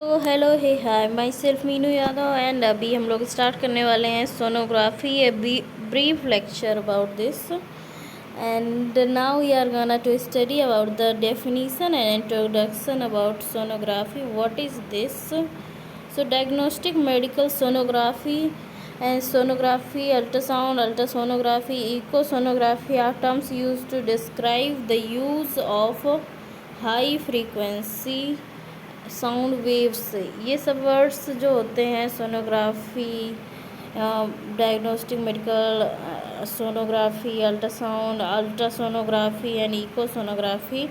तो hello hey hi myself Meenu Yadav and अभी हम लोग स्टार्ट करने वाले हैं sonography a brief lecture about this and now we are gonna to study about the definition and introduction about sonography. What is this? So diagnostic medical sonography and sonography, ultrasonography, ecosonography are terms used to describe the use of high frequency sound waves. ये सब words जो होते हैं sonography, diagnostic medical sonography, ultrasonography and echosonography,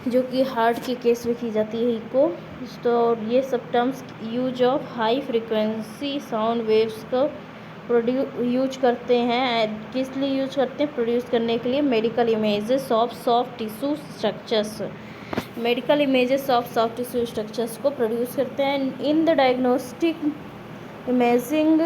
जो कि heart के case में की जाती है इको. तो ये सब terms use of high frequency sound waves को यूज करते हैं. किस लिए यूज करते हैं? प्रोड्यूस करने के लिए medical images of soft tissue structures. Medical images of soft tissue structures को प्रोड्यूस करते हैं. In the diagnostic imaging,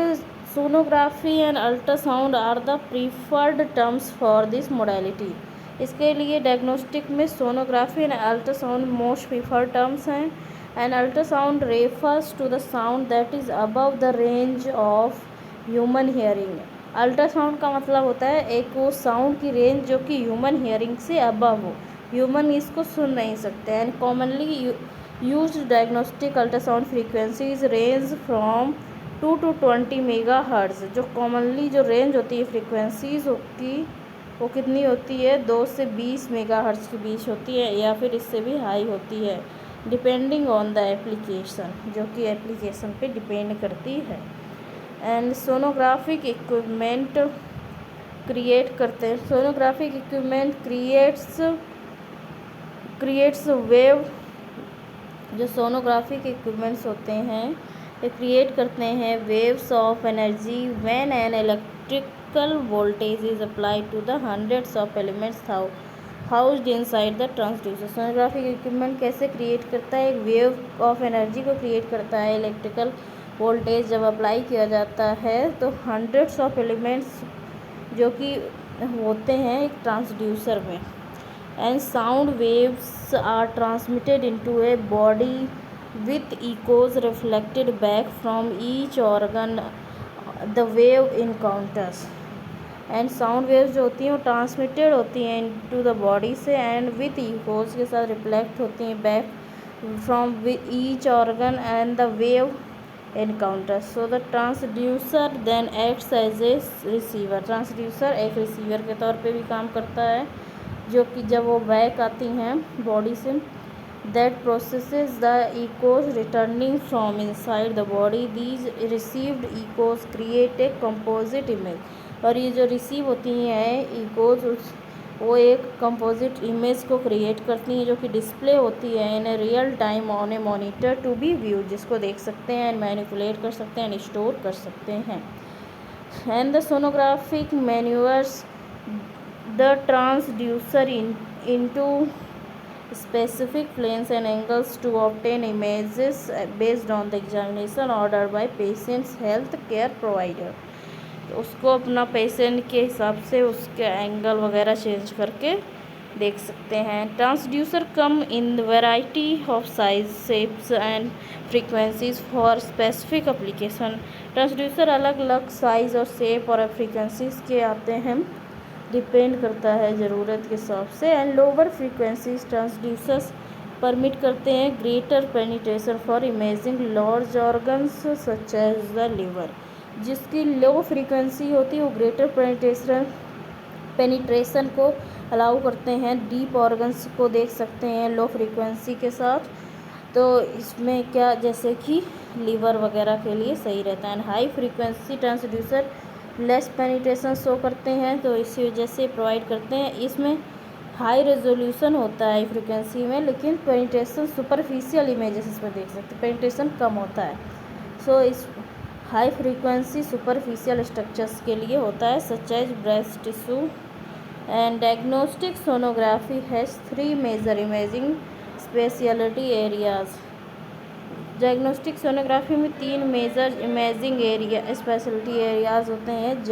sonography and ultrasound are the preferred terms for this modality. इसके लिए डायग्नोस्टिक में sonography and ultrasound most preferred terms हैं. And ultrasound refers to the sound that is above the range of human hearing. Ultrasound का मतलब होता है एक वो साउंड की रेंज जो कि ह्यूमन हियरिंग से अबव हो, ह्यूमन इसको सुन नहीं सकते. And commonly used diagnostic ultrasound frequencies range from 2 to 20 mega hertz. जो कॉमनली जो रेंज होती है फ्रीक्वेंसीज की वो कितनी होती है? 2 से 20 मेगा हर्ट्ज के बीच होती है, या फिर इससे भी हाई होती है, डिपेंडिंग ऑन द एप्लीकेशन, जो कि एप्लीकेशन पे डिपेंड करती है. एंड सोनोग्राफिक इक्विपमेंट क्रिएट करते हैं. Sonographic equipment creates wave. जो सोनोग्राफिक इक्विपमेंट्स होते हैं ये क्रिएट करते हैं waves of energy when an electrical voltage is applied to the hundreds of elements housed inside the transducer. Sonographic equipment कैसे create करता है? एक वेव ऑफ एनर्जी को क्रिएट करता है. इलेक्ट्रिकल वोल्टेज जब अप्लाई किया जाता है तो हंड्रेड्स ऑफ एलिमेंट्स जो कि होते हैं एक ट्रांसड्यूसर में. And sound waves are transmitted into a body with echoes reflected back from each organ the wave encounters. And sound waves जो होती हैं वो ट्रांसमिटेड होती हैं इनटू द बॉडी से एंड विथ इकोज के साथ रिफ्लेक्ट होती हैं back from each organ and the wave encounter. So the transducer then acts as a receiver. Transducer एक रिसीवर के तौर पे भी काम करता है, जो कि जब वो बैक आती हैं बॉडी से, that processes the echoes returning from inside the body. These received echoes create a composite image. और ये जो रिसीव होती हैं इकोज वो एक कंपोजिट इमेज को क्रिएट करती हैं, जो कि डिस्प्ले होती है in real time on a monitor to be view, जिसको देख सकते हैं एंड मैनिपुलेट कर सकते हैं एंड स्टोर कर सकते हैं. And the sonographic manoeuvres the transducer into specific planes and angles to obtain images based on the examination ordered by patient's health care provider. तो उसको अपना पेशेंट के हिसाब से उसके एंगल वगैरह चेंज करके देख सकते हैं. Transducer come in variety of size, shapes and frequencies for specific application. Transducer अलग अलग साइज़ और शेप और फ्रीक्वेंसीज के आते हैं, डिपेंड करता है ज़रूरत के हिसाब से. And lower frequencies transducers permit करते हैं greater penetration for imaging large organs such as the liver. जिसकी लो फ्रीक्वेंसी होती है वो ग्रेटर पेनिट्रेशन को अलाउ करते हैं. डीप ऑर्गन्स को देख सकते हैं लो फ्रीक्वेंसी के साथ, तो इसमें क्या जैसे कि लीवर वगैरह के लिए सही रहता है. High frequency transducer less penetration show करते हैं, तो इसी वजह से प्रोवाइड करते हैं. इसमें हाई रेजोल्यूशन होता है फ्रीक्वेंसी में, लेकिन पेनिट्रेशन सुपरफिशियल इमेजेस इसमें देख सकते हैं, पेनिट्रेशन कम होता है. सो इस हाई फ्रीक्वेंसी सुपरफिशियल स्ट्रक्चर्स के लिए होता है, such as breast tissue. And diagnostic sonography has 3 major imaging speciality areas. Diagnostic sonography में 3 मेजर इमेजिंग स्पेशलिटी एरियाज़ होते हैं.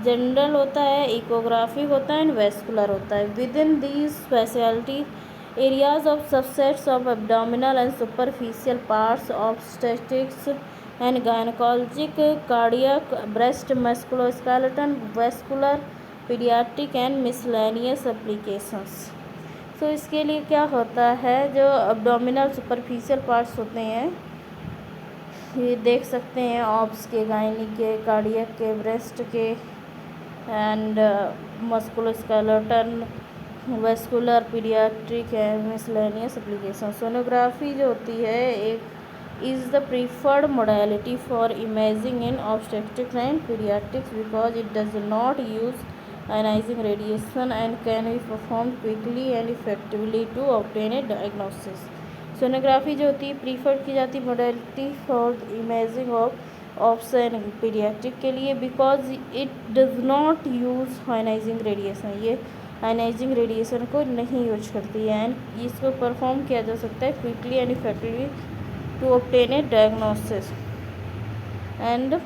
जनरल होता है, इकोग्राफिक होता है एंड वेस्कुलर होता है. With in these speciality Areas of subsets of abdominal and superficial parts, obstetrics and gynecologic, cardiac, breast, musculoskeletal, vascular, pediatric and miscellaneous applications. तो इसके लिए क्या होता है, जो abdominal superficial parts होते हैं, ये देख सकते हैं ऑब्स के, गायनी के, कार्डियक के, ब्रेस्ट के and musculoskeletal, vascular, paediatric and miscellaneous application. Sonography जो होती है एक is the preferred modality for imaging in obstetrics and paediatrics because it does not use ionising radiation and can be perform quickly and effectively to obtain a diagnosis. Sonography जो होती है prefer की जाती modality for imaging of and paediatric के लिए because it does not use ionising radiation, ये ionising radiation को नहीं यूज करती है एंड इसको परफॉर्म किया जा सकता है quickly and effectively to obtain a diagnosis. And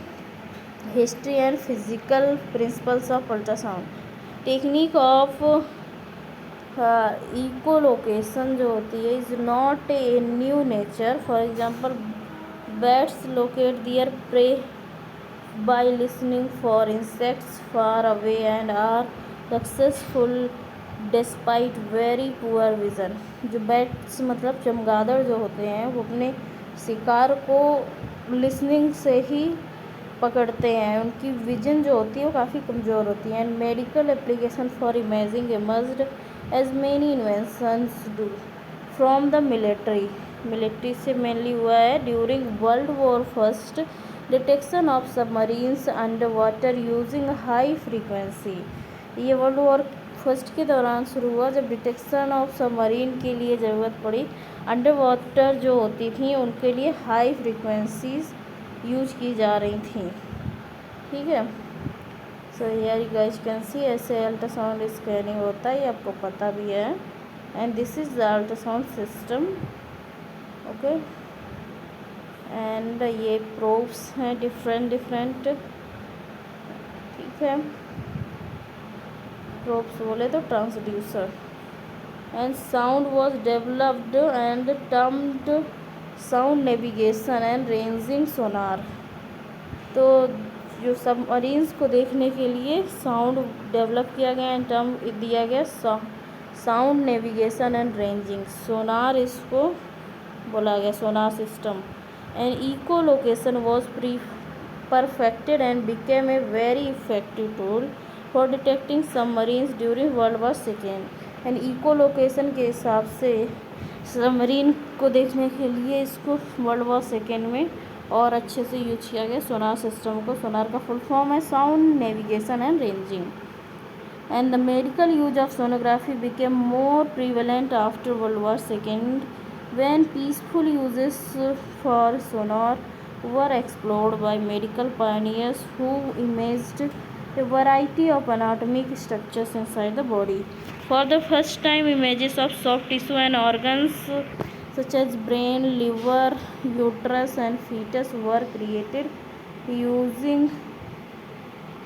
history and physical principles of ultrasound. Technique of echolocation जो होती है is not a new nature. For example bats locate their prey by listening for insects far away and are successful despite very poor vision। जो bats मतलब चमगादड़ जो होते हैं वो अपने शिकार को लिसनिंग से ही पकड़ते हैं, उनकी विजन जो होती है वो काफ़ी कमज़ोर होती है। And medical application for imaging emerged as many inventions do from the military से मेनली हुआ है। During world war first detection of submarines under water using high frequency. ये वर्ल्ड वॉर फर्स्ट के दौरान शुरू हुआ जब डिटेक्शन ऑफ सबमरीन के लिए ज़रूरत पड़ी, अंडर वाटर जो होती थी उनके लिए हाई फ्रीक्वेंसीज यूज की जा रही थी। ठीक है, so here you guys can see ऐसे अल्ट्रासाउंड स्कैनिंग होता है, ये आपको पता भी है। And this is the ultrasound system. Okay, and ये प्रोब्स हैं डिफरेंट, ठीक है, प्रोब्स बोले तो transducer. And sound was developed and termed sound navigation and ranging sonar. तो जो सबमरीन्स को देखने के लिए साउंड डेवलप किया गया एंड टर्म दिया गया sound navigation and ranging sonar, इसको बोला गया sonar system. And echo location was perfected and became a very effective tool for detecting submarines during world war second. And echo location के हिसाब से सबमरीन को देखने के लिए इसको वर्ल्ड वॉर सेकेंड में और अच्छे से यूज किया गया सोनार सिस्टम को। सोनार का फुल फॉर्म है sound navigation and ranging. And the medical use of sonography became more prevalent after world war second when peaceful uses for sonar were explored by medical pioneers who imaged a variety of anatomic structures inside the body. For the first time, images of soft tissue and organs such as brain, liver, uterus and fetus were created using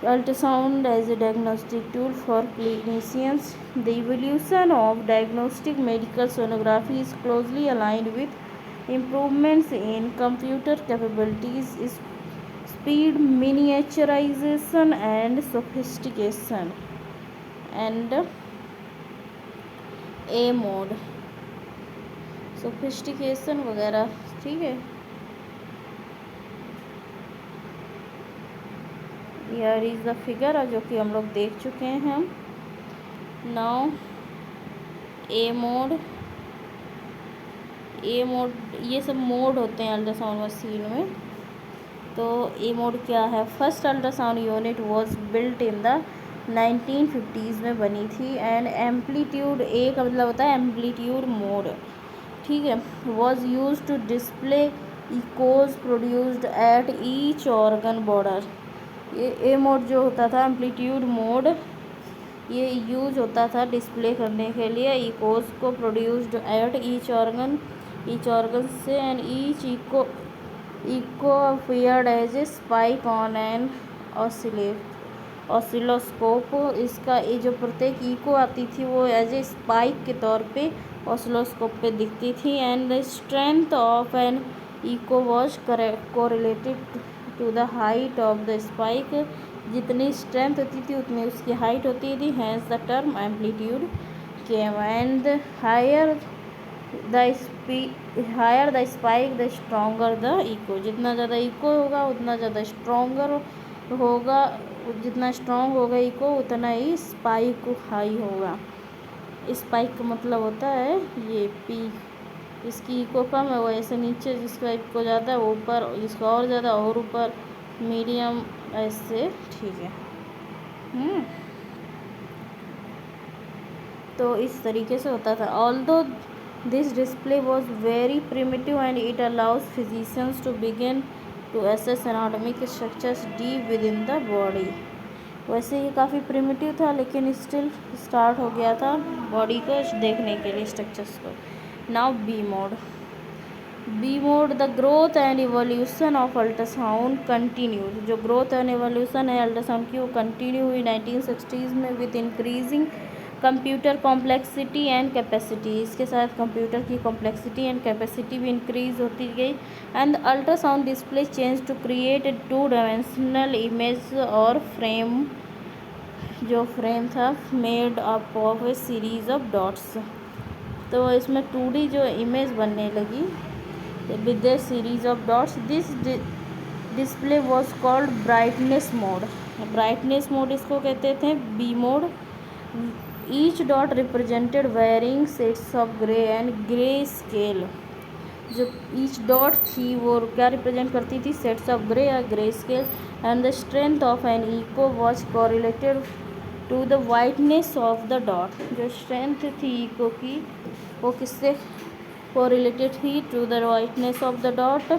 ultrasound as a diagnostic tool for clinicians. The evolution of diagnostic medical sonography is closely aligned with improvements in computer capabilities, speed, miniaturization and sophistication. And A mode sophistication वगैरह, ठीक है। Here is the figure जो कि हम लोग देख चुके हैं। नाउ ए मोड ये सब मोड होते हैं अल्ट्रासाउंड मशीन में। तो ए मोड क्या है? First ultrasound unit was built in the 1950s में बनी थी। एंड एम्पलीट्यूड, ए का मतलब होता है एम्पलीट्यूड मोड, ठीक है, was use to display echoes produced at each organ border. ये ए मोड जो होता था एम्पलीट्यूड मोड, ये यूज होता था डिस्प्ले करने के लिए इकोज को प्रोड्यूस्ड एट ईच ऑर्गन से। And each echo appeared as a spike on an oscillate. Oscilloscope. इसका ये जो प्रत्येक इको आती थी वो एज ए स्पाइक के तौर पे ऑसिलोस्कोप पे दिखती थी। And the strength of an echo was correlated to the height of the spike. जितनी स्ट्रेंथ होती थी उतनी उसकी हाइट होती थी, hence the term amplitude came. And higher the spike the stronger the echo. जितना ज़्यादा इको होगा उतना ज़्यादा स्ट्रोंगर होगा, जितना स्ट्रॉन्ग होगा इको उतना ही स्पाइक हाई होगा। स्पाइक का मतलब होता है ये पीक। इसकी इको कम है वो ऐसे नीचे, जिसका इको ज़्यादा है वो ऊपर, जिसका और ज़्यादा और ऊपर, मीडियम ऐसे, ठीक है। तो इस तरीके से होता था। Although this display was very primitive and it allows physicians to begin to assess anatomic structures deep within the body. वैसे ये काफ़ी प्रिमिटिव था लेकिन स्टिल स्टार्ट हो गया था बॉडी को देखने के लिए, स्ट्रक्चर्स को। Now B mode. The growth and evolution of ultrasound continued. जो ग्रोथ एंड इवोल्यूशन है अल्ट्रासाउंड की वो कंटिन्यू हुई 1960s में with increasing computer complexity and capacity. इसके साथ कंप्यूटर की कॉम्प्लेक्सिटी एंड कैपेसिटी भी इंक्रीज होती गई। And ultrasound display change to create a 2 dimensional image और फ्रेम, जो फ्रेम था made up of a series of dots. तो इसमें 2D जो इमेज बनने लगी with a series of dots. This display was called brightness mode. Brightness mode इसको कहते थे, B mode. Each dot represented varying sets of grey and grey scale. जो each dot थी वो क्या रिप्रेजेंट करती थी, सेट्स ऑफ ग्रे या grey scale. And the strength of an echo was correlated to the whiteness of the dot. जो strength थी echo की वो किससे कोरिलेटेड थी, to the whiteness of the dot.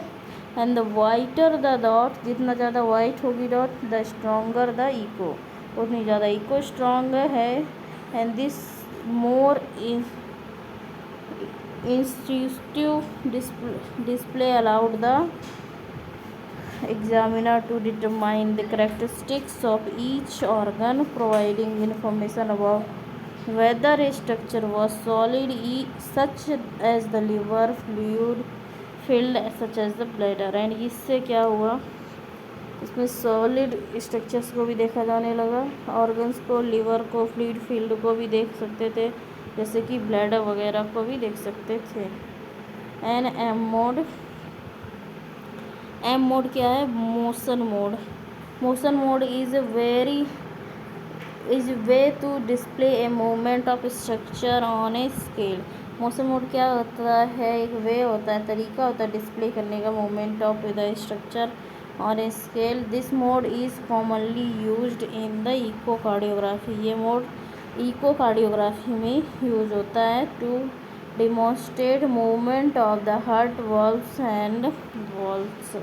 And the whiter the dot, जितना ज़्यादा white होगी dot, the stronger the echo, उतनी ज़्यादा इको स्ट्रॉन्ग है। And this more intuitive display allowed the examiner to determine the characteristics of each organ, providing information about whether a structure was solid, such as the liver, fluid filled such as the bladder। And इससे क्या हुआ, इसमें solid structures को भी देखा जाने लगा, organs को, लिवर को, फ्लूइड फील्ड को भी देख सकते थे, जैसे कि ब्लैडर वगैरह को भी देख सकते थे। एंड एम मोड क्या है, motion mode. Motion mode is way to display a movement of structure on a scale. Motion mode क्या होता है, एक वे होता है, तरीका होता है डिस्प्ले करने का movement of the structure on a scale. This mode is commonly used in the echocardiography. ये मोड इकोकार्डियोग्राफी में यूज होता है to demonstrate movement of the heart valves and valves.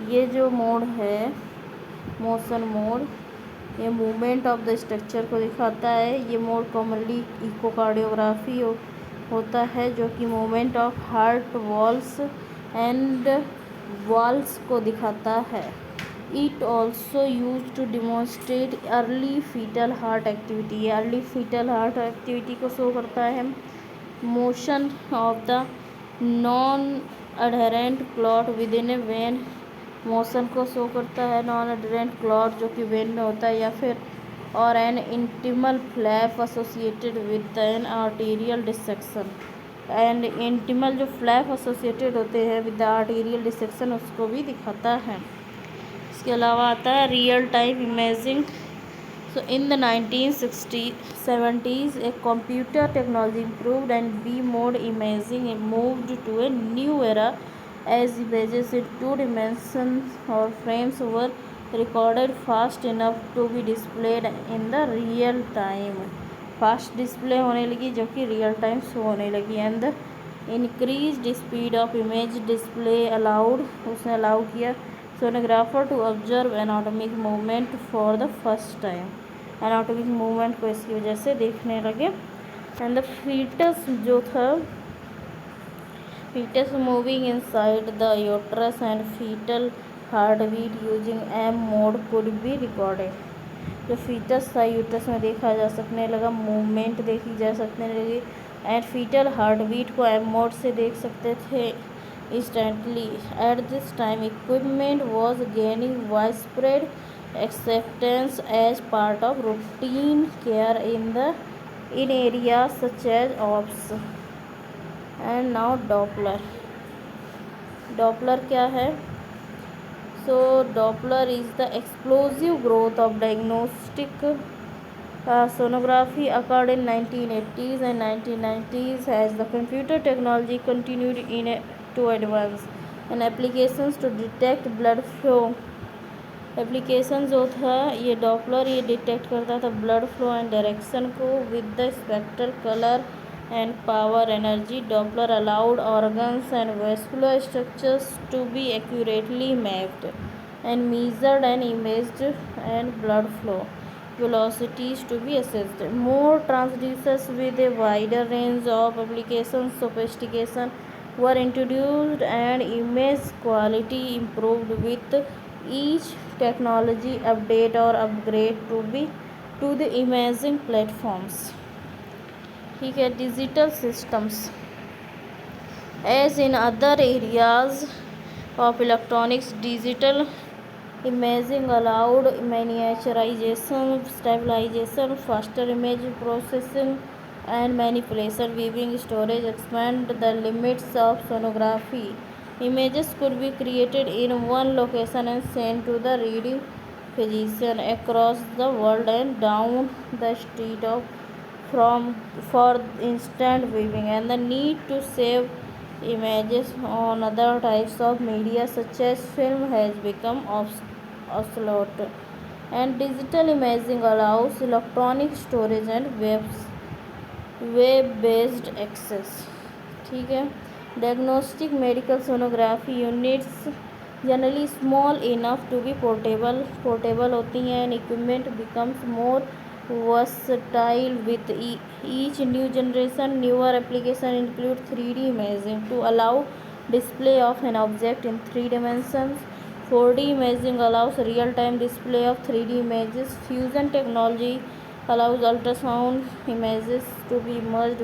ये जो मोड है मोशन मोड, ये मूवमेंट ऑफ द स्ट्रक्चर को दिखाता है। ये मोड कॉमनली इकोकार्डियोग्राफी होता है जो कि movement of heart valves and valves को दिखाता है। It also use to demonstrate early fetal heart activity. ये अर्ली फीटल हार्ट एक्टिविटी को शो करता है। Motion of the non adherent clot within a vein, motion को show करता है नॉन अडहेरेंट क्लॉट जो कि वेन में होता है, या फिर और an intimal flap associated with an arterial dissection. And intimal जो फ्लैप एसोसिएटेड होते हैं विद द आर्टीरियल डिसेक्शन उसको भी दिखाता है। इसके अलावा आता है real time imaging. So in the 1970s, a computer technology improved and B-mode imaging moved to a new era as images in 2 dimensions or frames were recorded fast enough to be displayed in the real time। Fast display होने लगी जो कि real time show होने लगी। And the increased speed of image display allowed, उसने allow किया sonographer to observe anatomic movement for the first time. Anatomic movement को इसकी वजह से देखने लगे। एंड द फीटस जो था, foetus moving inside the uterus and foetal heart beat using M mode could be recorded. जो फीटस था यूट्रस में देखा जा सकने लगा, मूवमेंट देखी जा सकने लगी, एंड फीटल हार्ट बीट को एमोड से देख सकते थे instantly. At this time equipment was gaining widespread acceptance as part of routine care in areas such as ops. And now Doppler क्या है? So Doppler is the explosive growth of diagnostic sonography occurred in 1980s and 1990s as the computer technology continued to advance, and applications to detect blood flow. Application जो था ये Doppler, ये detect करता था blood flow and direction को with the spectral colour and power energy. Doppler allowed organs and vascular structures to be accurately mapped and measured and imaged, and blood flow velocities to be assessed. More transducers with a wider range of applications sophistication were introduced and image quality improved with each technology update or upgrade to the imaging platforms. ठीक है. digital systems as in other areas of electronics, digital imaging allowed miniaturization, stabilization, faster image processing and manipulation. Viewing storage expand the limits of sonography. Images could be created in one location and sent to the reading physician across the world and down the street for instant viewing. And the need to save images on other types of media such as film has become obsolete, and digital imaging allows electronic storage and web based access. ठीक है. diagnostic medical sonography units generally small enough to be portable होती हैं, and equipment becomes more versatile with each new generation. Newer applications include 3D imaging to allow display of an object in 3 dimensions. 4D imaging allows real-time display of 3D images. Fusion technology allows ultrasound images to be merged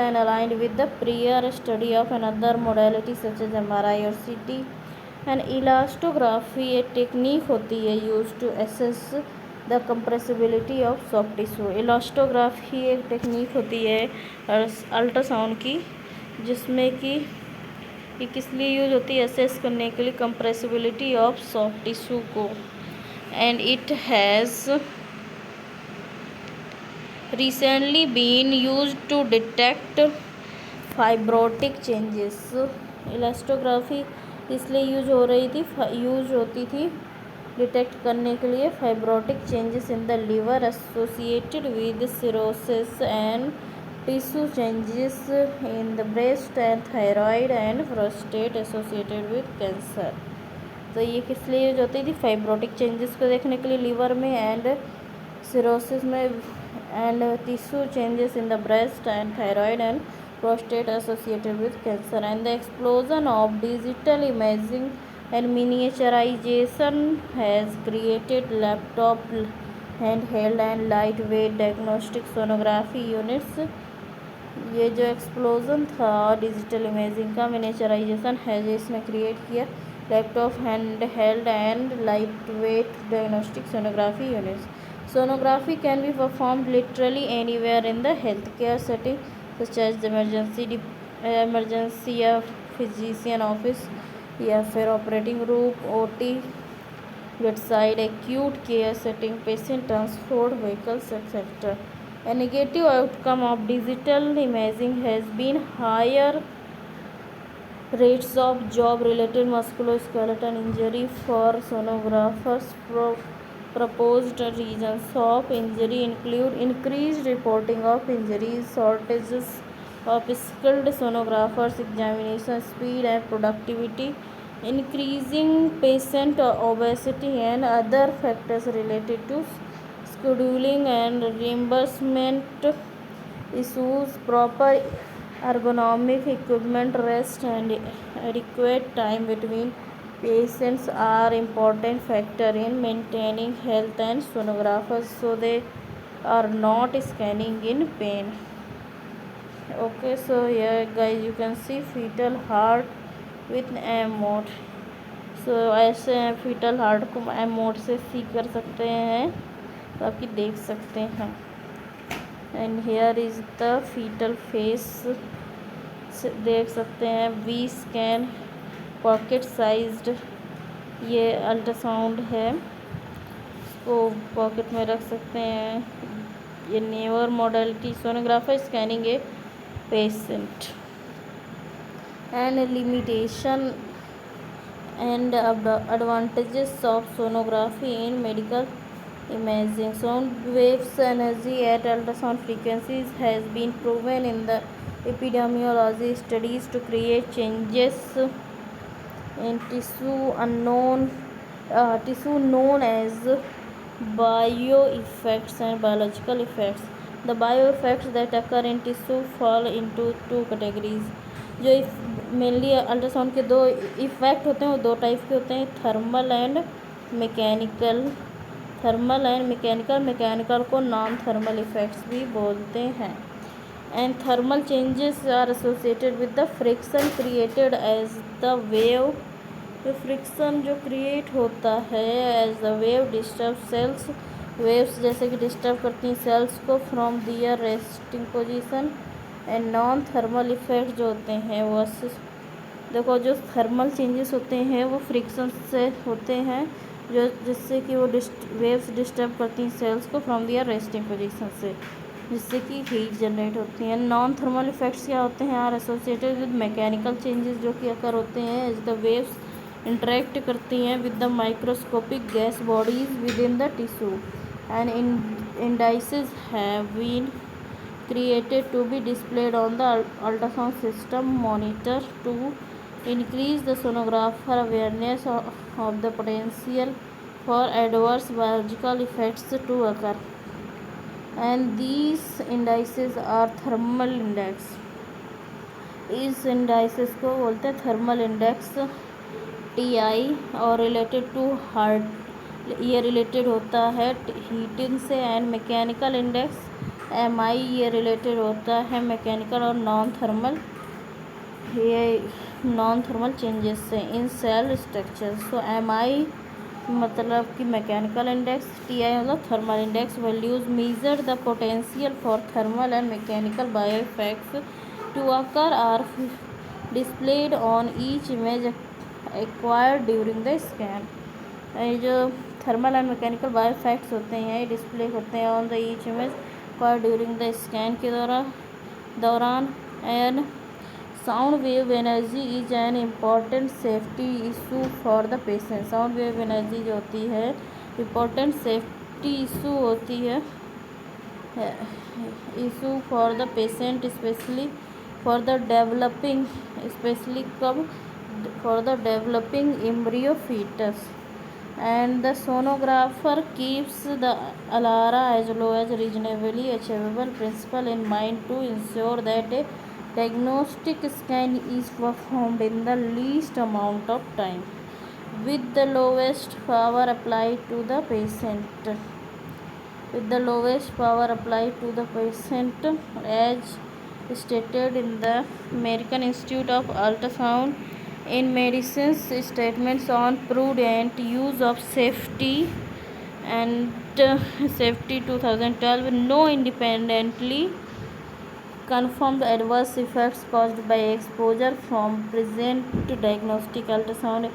and aligned with the prior study of another modality such as MRI or CT. And elastography एक technique होती है used to assess the compressibility of soft tissue. elastography एक technique होती है ultrasound की, जिसमें कि ये किस लिए यूज होती है? असेस करने के लिए कंप्रेसिबिलिटी ऑफ सॉफ्ट टिश्यू को. And it has recently been used to detect fibrotic changes. elastography इसलिए यूज होती थी डिटेक्ट करने के लिए fibrotic changes in the liver associated with cirrhosis and tissue changes in the breast and thyroid and prostate associated with cancer. तो ये किस लिए यूज होती थी? फाइब्रोटिक चेंजेस को देखने के लिए लिवर में, एंड सिरोसिस में, and tissue changes in the breast and thyroid and prostate associated with cancer. And the explosion of digital imaging and miniaturization has created laptop, handheld and lightweight diagnostic sonography units. ये जो explosion था digital imaging का, miniaturisation है जो इसने create किया laptop, handheld and lightweight diagnostic sonography units. Sonography can be performed literally anywhere in the healthcare setting, such as the emergency या physician office या फिर operating room, OT, bedside, acute care setting, patient transport vehicles, etc. A negative outcome of digital imaging has been higher rates of job-related musculoskeletal injury for sonographers. Proposed reasons of injury include increased reporting of injuries, shortages of skilled sonographers, examination speed and productivity, increasing patient obesity, and other factors related to scheduling and reimbursement issues. Proper ergonomic equipment, rest, and adequate time between Patients are important factor in maintaining health and sonographers so they are not scanning in pain. Okay, so here guys you can see fetal heart with M mode. So ऐसे fetal heart को M mode से see कर सकते हैं, तो आप देख सकते हैं. And here is the fetal face, देख सकते हैं. V scan पॉकेट साइज्ड ये अल्ट्रासाउंड है, इसको पॉकेट में रख सकते हैं. ये never modality sonographer scanning a patient. And limitation and advantages of sonography in medical imaging. Sound waves energy at ultrasound frequencies has been proven in the epidemiology studies to create changes in tissue known as bioeffects and biological effects. The bioeffects that occur in tissue fall into two categories. जो mainly ultrasound के दो effect होते हैं वो दो type के होते हैं, थर्मल एंड मैकेनिकल. मैकेनिकल को नॉन थर्मल इफ़ेक्ट्स भी बोलते हैं. And thermal changes are associated with the friction created as the wave. जो फ्रिक्शन जो क्रिएट होता है as the wave disturb cells. Waves जैसे कि डिस्टर्ब करती हैं सेल्स को from their resting position. And non thermal effect जो होते हैं वो देखो, जो थर्मल चेंजेस होते हैं वो फ्रिक्शन से होते हैं, जो जिससे कि वो वेव्स डिस्टर्ब करती हैं सेल्स को फ्रॉम दियर रेस्टिंग पोजीशन से, जिससे कि हीट जनरेट होती है. नॉन थर्मल इफ़ेक्ट्स क्या होते हैं, are associated with mechanical changes जो कि अकर होते हैं एज द वेव्स इंटरेक्ट करती हैं with the microscopic gas bodies within the tissue. And indices have been created to be displayed on the ultrasound system monitor to increase the sonographer awareness of the potential for adverse biological effects to occur. And these indices are thermal index. इस indices को बोलते हैं thermal index TI, और related to heart ये related होता है heating से. And mechanical index MI ये रिलेटेड होता है मैकेनिकल और नॉन थर्मल चेंजेस से in cell structure. So MI मतलब कि मैकेनिकल इंडेक्स, TI मतलब thermal index. Values measure the potential for thermal and mechanical bio effects to occur are displayed on each image acquired during the scan. ये जो thermal and mechanical bio effects होते हैं ये display होते हैं on the each image during the scan के दौरान. And sound wave energy is an important safety issue for the patient. Sound wave energy जो होती है इम्पॉर्टेंट सेफ्टी इशू होती है issue for the patient specially for the developing for the developing embryo fetus. And the sonographer keeps the ALARA as low as reasonably achievable principle in mind to ensure that a diagnostic scan is performed in the least amount of time with the lowest power applied to the patient. As stated in the American Institute of Ultrasound in Medicine's statements on prudent use of safety 2012, no independently confirmed adverse effects caused by exposure from present diagnostic ultrasound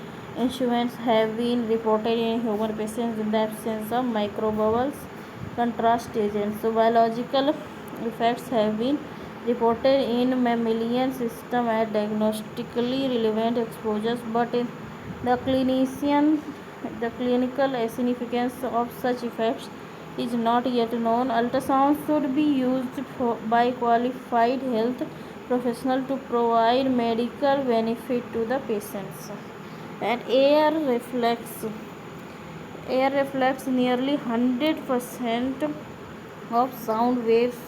instruments have been reported in human patients in the absence of microbubbles contrast agents. So biological effects have been reported in mammalian system at diagnostically relevant exposures, but in the clinical significance of such effects is not yet known. Ultrasound should be used by qualified health professionals to provide medical benefit to the patients. And air reflects nearly 100% of sound waves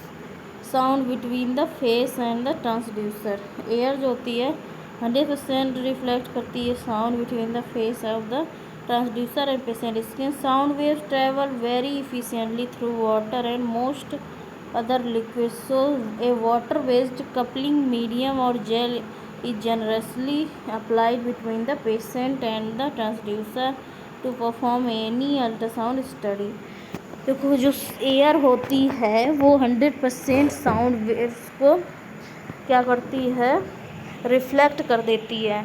sound between the face and the transducer. Air जो होती है 100% reflect करती है sound between the face of the transducer and patient skin. Sound waves travel very efficiently through water and most other liquids. So a water based coupling medium or gel is generously applied between the patient and the transducer to perform any ultrasound study. देखो जो air होती है वो 100% sound waves को क्या करती है, reflect कर देती है.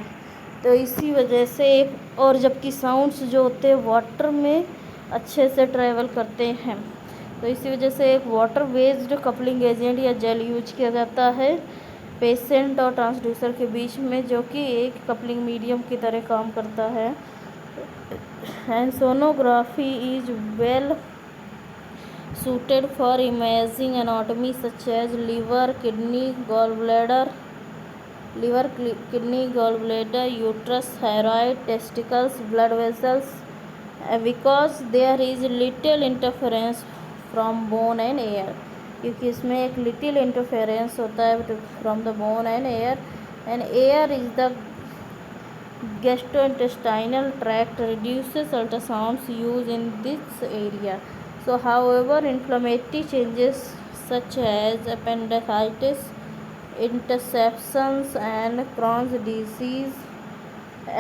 तो इसी वजह से एक और जबकि साउंड्स जो होते हैं वाटर में अच्छे से ट्रैवल करते हैं, तो इसी वजह से एक वाटर बेस्ड कपलिंग एजेंट या जेल यूज किया जाता है पेशेंट और ट्रांसड्यूसर के बीच में, जो कि एक कपलिंग मीडियम की तरह काम करता है. And sonography is well suited for imaging anatomy such as liver, kidney, gallbladder, uterus, thyroid, testicles, blood vessels, because there is little interference from bone and air. क्योंकि इसमें एक लिटिल इंटरफेरेंस होता है from the bone and air is the gastrointestinal tract reduces ultrasounds used in this area. So however, inflammatory changes such as appendicitis, interceptions and Crohn's disease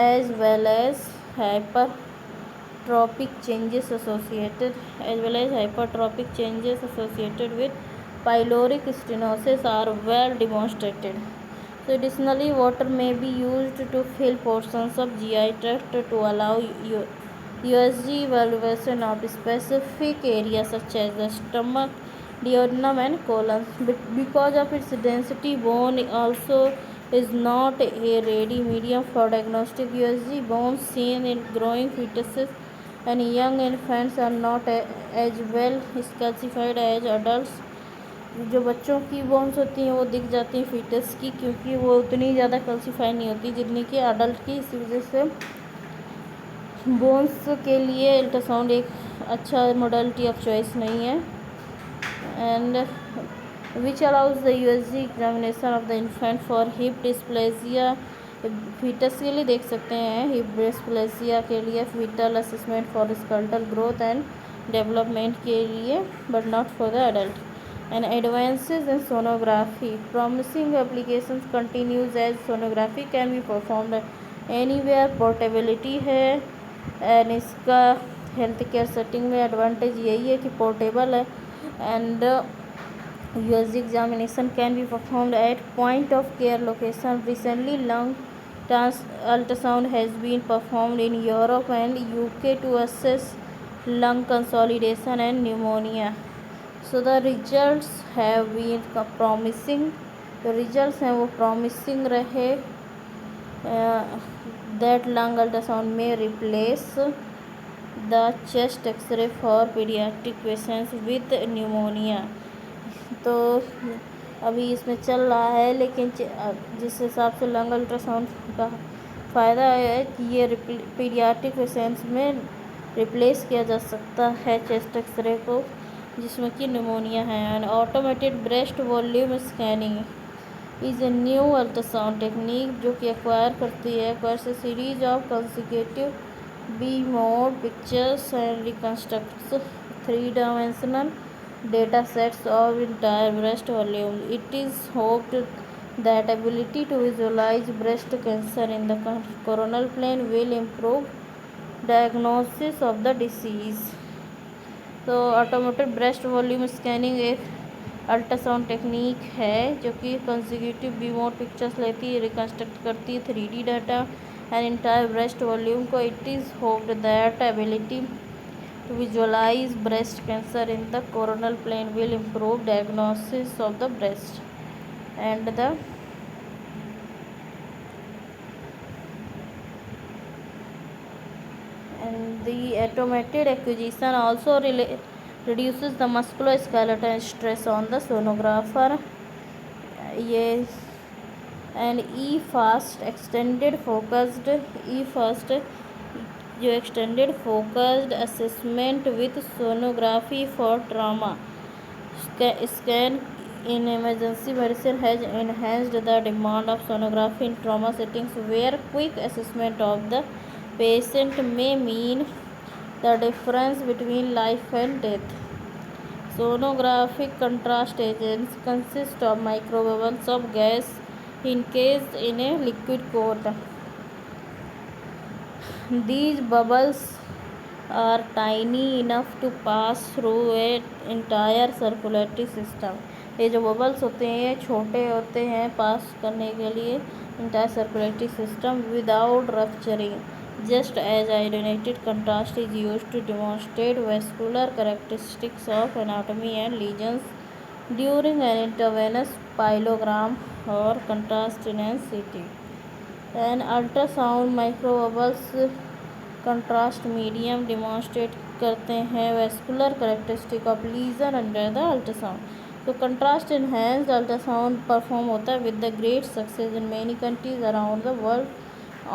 as well as hypertrophic changes associated with pyloric stenosis are well demonstrated. So additionally, water may be used to fill portions of GI tract to allow USG evaluation of specific areas such as the stomach, duodenum and colon. Because of its density, bone also is not a ready medium for diagnostic. USG bones seen in growing fetuses and young infants are not as well calcified as adults. जो बच्चों की bones होती हैं वो दिख जाती हैं foetus की, क्योंकि वो उतनी ज़्यादा कैल्सीफाई नहीं होती जितनी कि अडल्ट की. इसी वजह से बोन्स के लिए अल्ट्रासाउंड एक अच्छा मॉडलिटी ऑफ चॉइस नहीं है. And which allows the USG examination of the infant for hip dysplasia. Fetus के लिए देख सकते हैं, हिप डिस्प्लेसिया के लिए fetal assessment for skeletal growth and development के लिए, but not for the adult. And advances in sonography. Promising applications continues as sonography can be performed anywhere. Portability है एंड इसका हेल्थ केयर सेटिंग में advantage यही है कि portable है. And USG examination can be performed at point of care location. Recently lung ultrasound has been performed in Europe and UK to assess lung consolidation and pneumonia. So the results have been promising. जो results हैं वो promising रहे. That lung ultrasound may replace the chest X-ray for pediatric patients with pneumonia. तो अभी इसमें चल रहा है, लेकिन जिस हिसाब से लंग अल्ट्रासाउंड का फ़ायदा है कि ये पीडियाट्रिक पेशेंट्स में रिप्लेस किया जा सकता है चेस्ट एक्सरे को जिसमें कि निमोनिया है. And automated breast volume scanning is a new ultrasound technique जो कि एक्वायर करती है a series of consecutive B mode pictures and reconstructs 3-dimensional data sets of entire breast volume. It is hoped that ability to visualize breast cancer in the coronal plane will improve diagnosis of the disease. तो automated breast volume scanning एक ultrasound technique है जो कि consecutive B mode pictures लेती है, reconstruct करती है 3D data and entire breast volume को. It is hoped that ability to visualise breast cancer in the coronal plane will improve diagnosis of the breast and the automated acquisition also reduces the musculoskeletal stress on the sonographer. ये and E-fast extended focused जो extended focused assessment with sonography for trauma scan in emergency medicine has enhanced the demand of sonography in trauma settings where quick assessment of the patient may mean the difference between life and death. Sonographic contrast agents consist of microbubbles of gas encased in a liquid coat. These bubbles are tiny enough to pass through an entire circulatory system. ये जो bubbles होते हैं ये छोटे होते हैं पास करने के लिए entire circulatory system without rupturing just as iodinated contrast is used to demonstrate vascular characteristics of anatomy and lesions during an intravenous pyelogram और contrast in an CT and ultrasound microbubbles contrast medium demonstrate करते हैं vascular characteristic of lesion under the ultrasound. तो contrast enhanced ultrasound perform होता है with the great success in many countries around the world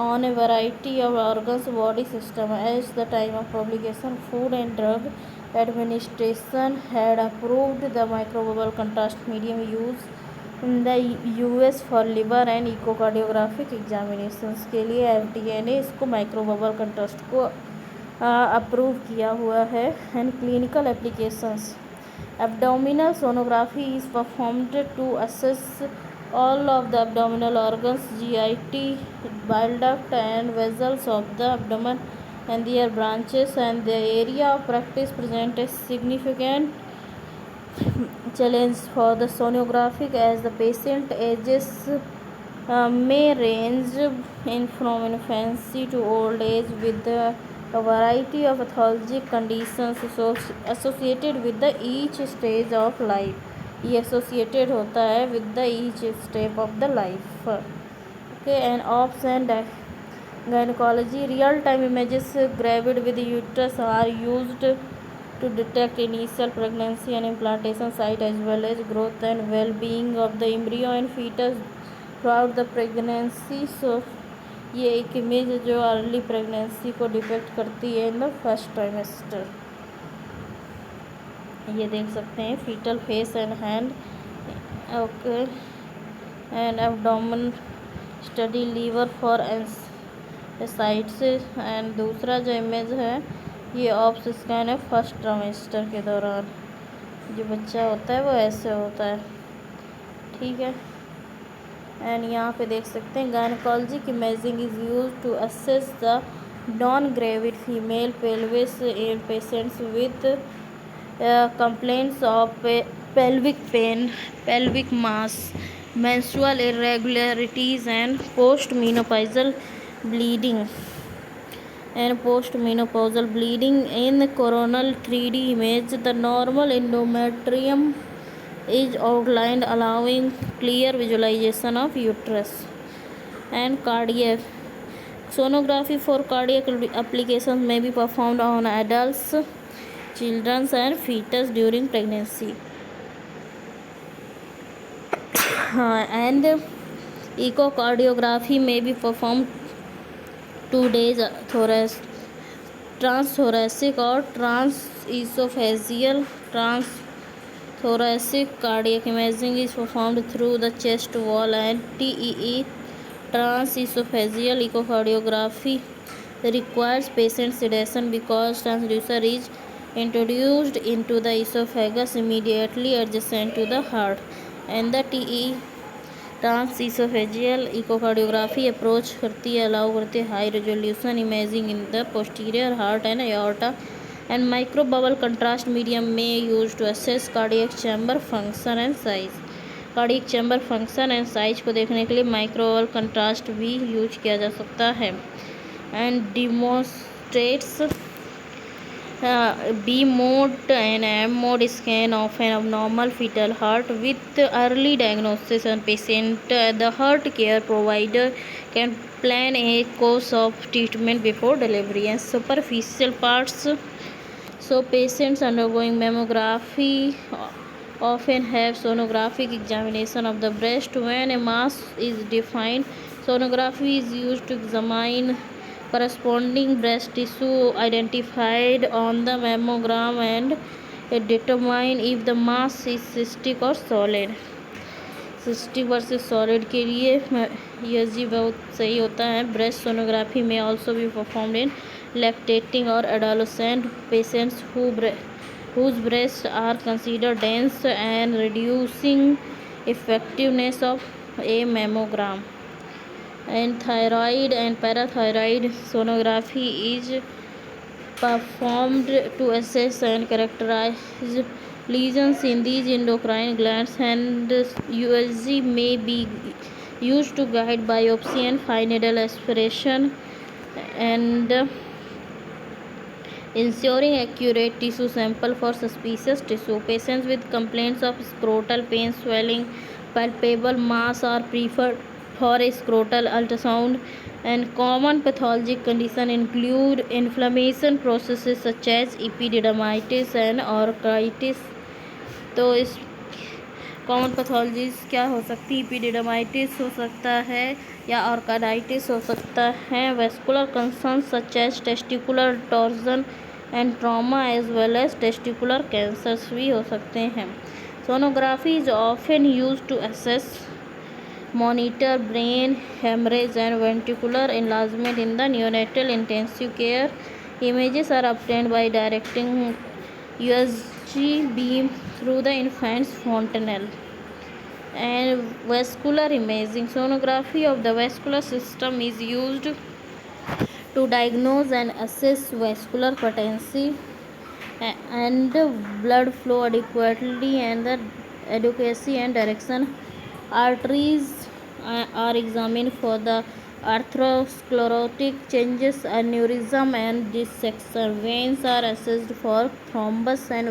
on a variety of organs body system. At the time of publication, Food and Drug Administration had approved the microbubble contrast medium used in the US for liver and echocardiographic examinations के लिए FDA ने इसको माइक्रोबबल contrast को approve किया हुआ है. And clinical applications abdominal sonography is performed to assess all of the abdominal organs, GIT, bile duct and vessels of the abdomen and their branches, and the area of practice presents a significant challenge for the sonographic as the patient ages may range from infancy to old age with a variety of pathologic conditions associated with the each stage of life. ये associated होता है with the each step of the life. Okay, and ops and gynecology real-time images grabbed with uterus are used to detect initial pregnancy and implantation site as well as growth and well-being of the embryo and fetus throughout the pregnancy. So ये एक image है जो early pregnancy को depict करती है in the first trimester. ये देख सकते हैं fetal face and hand. Okay, and abdomen study liver for sites. एंड दूसरा जो इमेज है ये ऑप्स स्कैन है फर्स्ट ट्राइमेस्टर के दौरान. जो बच्चा होता है वो ऐसे होता है. ठीक है. एंड यहाँ पे देख सकते हैं gynaecologic imaging is use to assess the non gravid female pelvis in patients with complaints of pelvic pain, pelvic mass, menstrual irregularities and postmenopausal bleeding. In coronal 3D image, the normal endometrium is outlined, allowing clear visualization of uterus. And cardiac sonography for cardiac applications may be performed on adults, children and fetus during pregnancy. And echocardiography may be performed 2 days transthoracic or transesophageal. Transthoracic cardiac imaging is performed through the chest wall, and TEE transesophageal echocardiography requires patient sedation because transducer is introduced into the esophagus immediately adjacent to the heart. And the TE transoesophageal echocardiography approach करती है allow करती है high resolution imaging in the posterior heart and aorta. And micro bubble contrast medium में use to assess cardiac chamber function and size. Cardiac chamber function and size को देखने के लिए micro bubble contrast भी use किया जा सकता है. And demonstrates B mode and M mode scan of an abnormal fetal heart with early diagnosis and patient. The heart care provider can plan a course of treatment before delivery. And superficial parts. So patients undergoing mammography often have sonographic examination of the breast. When a mass is defined, sonography is used to examine corresponding breast tissue identified on the mammogram and It determine if the mass is cystic or solid. Cystic versus solid के लिए ESG बहुत सही होता है. Breast sonography में also भी performed in lactating or adolescent patients whose breasts are considered dense and reducing effectiveness of a mammogram. And thyroid and parathyroid sonography is performed to assess and characterize lesions in these endocrine glands, and USG may be used to guide biopsy and fine needle aspiration and ensuring accurate tissue sample for suspicious tissue. Patients with complaints of scrotal pain, swelling, palpable mass are preferred for a scrotal ultrasound, and common pathologic conditions include inflammation processes such as epididymitis and orchitis. तो इस common pathologies क्या हो सकती है? एपिडिडमाइटिस हो सकता है या ऑर्काडाइटिस हो सकता है. Vascular concern such as testicular torsion and trauma as well as testicular cancers भी हो सकते हैं. Sonography is often use to assess monitor brain hemorrhage and ventricular enlargement in the neonatal intensive care. Images are obtained by directing USG beam through the infant's fontanelle. And vascular imaging. Sonography of the vascular system is used to diagnose and assess vascular patency and blood flow adequately and the adequacy and direction. Arteries are examined for the atherosclerotic changes, aneurysm and dissection. Veins are assessed for thrombus and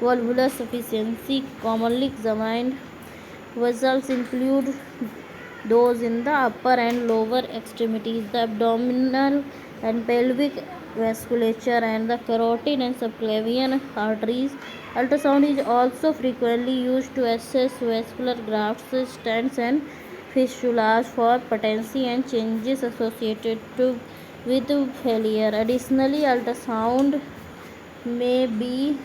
valvular sufficiency. Commonly examined vessels include those in the upper and lower extremities, the abdominal and pelvic vasculature, and the carotid and subclavian arteries. Ultrasound is also frequently used to assess vascular grafts, stents, and fistulas for patency and changes associated with failure. Additionally, ultrasound may be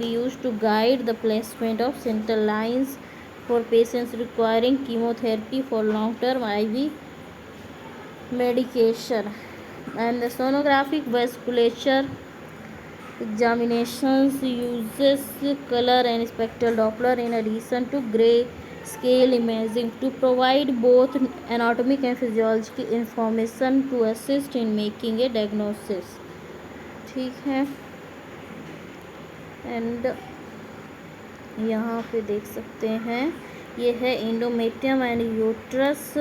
used to guide the placement of central lines for patients requiring chemotherapy for long-term IV medication. And the sonographic vasculature examinations uses color and spectral Doppler in addition to gray scale imaging to provide both anatomic and physiological information to assist in making a diagnosis. ठीक है. And यहाँ पे देख सकते हैं ये है endometrium and uterus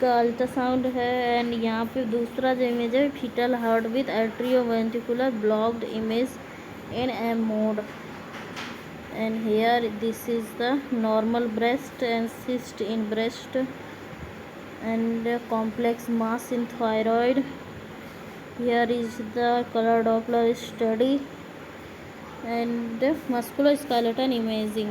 का अल्ट्रासाउंड है. एंड यहाँ पे दूसरा जो इमेज है fetal heart with atrioventricular blocked image in M mode. And here this is the normal breast and cyst in breast and complex mass in thyroid. Here is the color Doppler study and musculoskeletal imaging.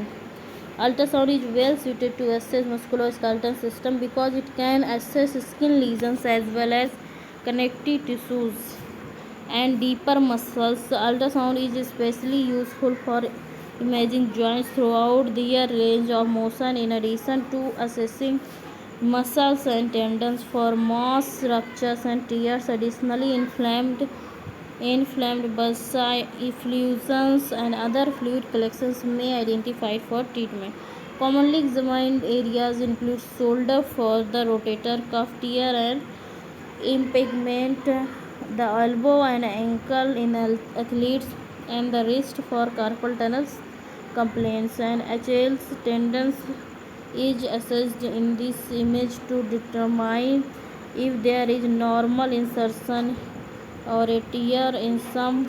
Ultrasound is well suited to assess musculoskeletal system because it can assess skin lesions as well as connective tissues and deeper muscles. Ultrasound is especially useful for imaging joints throughout their range of motion in addition to assessing muscles and tendons for mass ruptures and tears. Additionally, inflamed bursa effusions and other fluid collections may identified for treatment. Commonly examined areas include shoulder for the rotator cuff tear and impingement, the elbow and ankle in athletes, and the wrist for carpal tunnel complaints. And Achilles tendons is assessed in this image to determine if there is normal insertion or a tear in some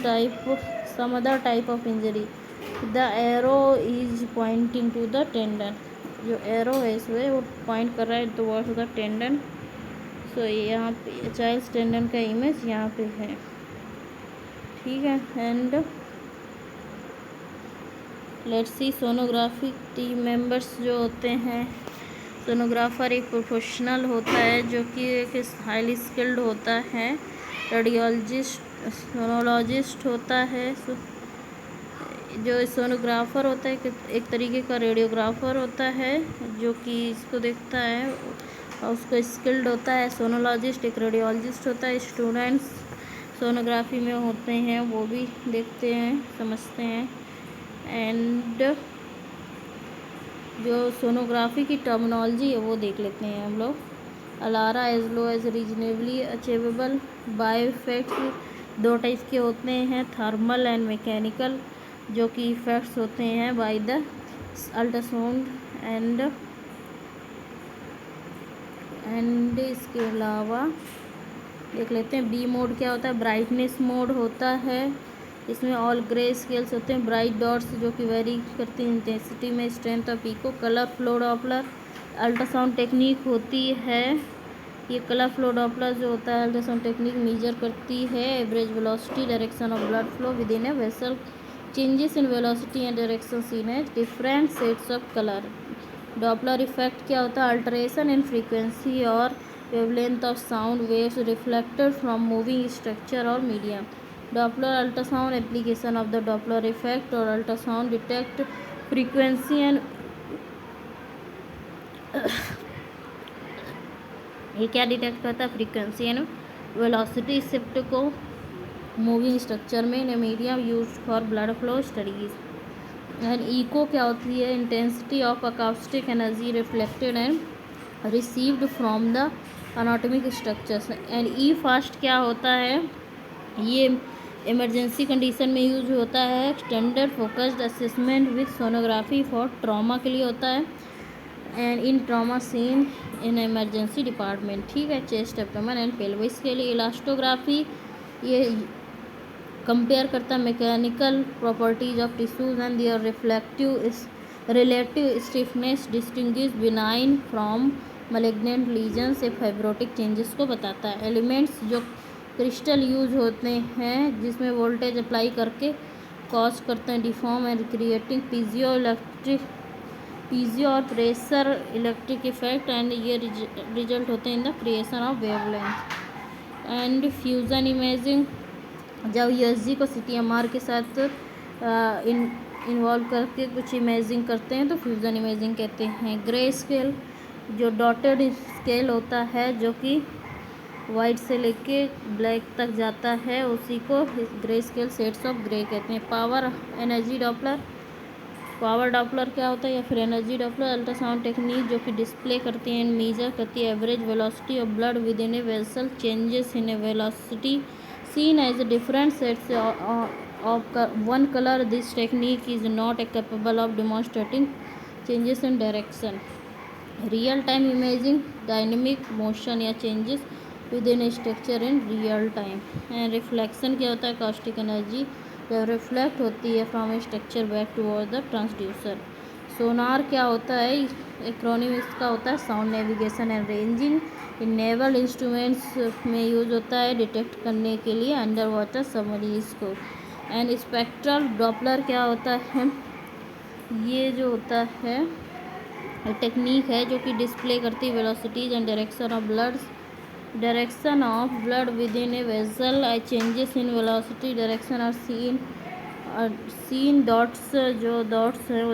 other type of injury. The arrow is pointing to the tendon. जो arrow है इसमें वो point कर रहा है towards the tendon. सो यहाँ पे child's tendon का इमेज यहाँ पे है. ठीक है. And let's see sonography team members जो होते हैं. सोनोग्राफर एक प्रोफेशनल होता है जो कि एक हाईली स्किल्ड होता है. रेडियोलॉजिस्ट सोनोलॉजिस्ट होता है, जो सोनोग्राफर होता है एक तरीके का रेडियोग्राफर होता है जो कि इसको देखता है और उसको स्किल्ड होता है। सोनोलॉजिस्ट एक रेडियोलॉजिस्ट होता है। स्टूडेंट्स सोनोग्राफी में होते हैं वो भी देखते हैं, समझते हैं। एंड जो सोनोग्राफी की टर्मिनोलॉजी है वो देख लेते हैं हम लोग। ALARA as low as reasonably achievable by effects दो टाइप के होते हैं, थर्मल एंड मैकेनिकल, जो कि इफेक्ट्स होते हैं बाय द अल्ट्रासाउंड एंड इसके अलावा देख लेते हैं बी मोड क्या होता है। ब्राइटनेस मोड होता है, इसमें ऑल ग्रे स्केल्स होते हैं, ब्राइट डॉट्स जो कि वेरी करती हैं इंटेंसिटी में, स्ट्रेंथ ऑफ पीको। Colour flow Doppler ultrasound technique होती है, ये कलर फ्लो डॉपलर जो होता है अल्ट्रासाउंड टेक्निक मेजर करती है average velocity, direction of blood flow within a vessel, changes in velocity and direction seen as different sets of colour. Doppler effect क्या होता है, अल्टरेशन इन फ्रीक्वेंसी और wavelength of sound waves reflected from moving structure और medium. Doppler ultrasound application of the Doppler effect और ultrasound detect frequency and ये क्या detect करता है, फ्रीक्वेंसी एंड वेलोसिटी शिफ्ट को मूविंग स्ट्रक्चर में in medium use for blood flow studies. And echo क्या होती है, intensity of acoustic energy reflected and received from the anatomic structures. And E FAST क्या होता है, ये इमरजेंसी कंडीशन में यूज होता है, standard focused assessment with sonography for trauma के लिए होता है and in trauma seen in emergency department. ठीक है, चेस्ट एब्डोमेन एंड पेल्विस के लिए। इलास्टोग्राफी ये कंपेयर करता है mechanical properties of tissues and their relative stiffness, distinguish benign from malignant lesion से फाइब्रोटिक चेंजेस को बताता है। एलिमेंट्स जो क्रिस्टल यूज होते हैं जिसमें वोल्टेज अप्लाई करके कॉज करते हैं डिफॉर्म एंड क्रिएटिंग पीजियो और प्रेशर इलेक्ट्रिक इफेक्ट एंड ये रिजल्ट होते हैं in the creation of wavelength. And fusion imaging जब यूएसजी को सीटीएमआर के साथ इन्वॉल्व करके कुछ इमेजिंग करते हैं तो फ्यूज़न इमेजिंग कहते हैं। ग्रे स्केल जो डॉटेड स्केल होता है जो कि वाइट से लेके ब्लैक तक जाता है उसी को grey scale shades of grey कहते हैं। Power energy Doppler, power Doppler क्या होता है या फिर एनर्जी डॉपलर अल्ट्रासाउंड टेक्निक जो कि डिस्प्ले करती है मेजर करती है average velocity of blood with in a vessel, changes in A velocity seen as different sets of one color. This technique is not capable of demonstrating changes in direction. Real time imaging dynamic motion या changes within a structure in real time. And reflection क्या होता है, caustic energy जब reflect होती है from structure back toward the transducer. Sonar क्या होता है, एक्रोनिम इसका होता है साउंड नेविगेशन एंड रेंजिंग, इन नेवल इंस्ट्रूमेंट्स में यूज होता है डिटेक्ट करने के लिए अंडर वाटर सबमरीन्स को। एंड स्पेक्ट्रल डॉपलर क्या होता है, ये जो होता है टेक्निक है जो कि डिस्प्ले करती है velocities and direction of blood with in a vessel, changes in velocity direction और सीन डॉट्स, जो डॉट्स है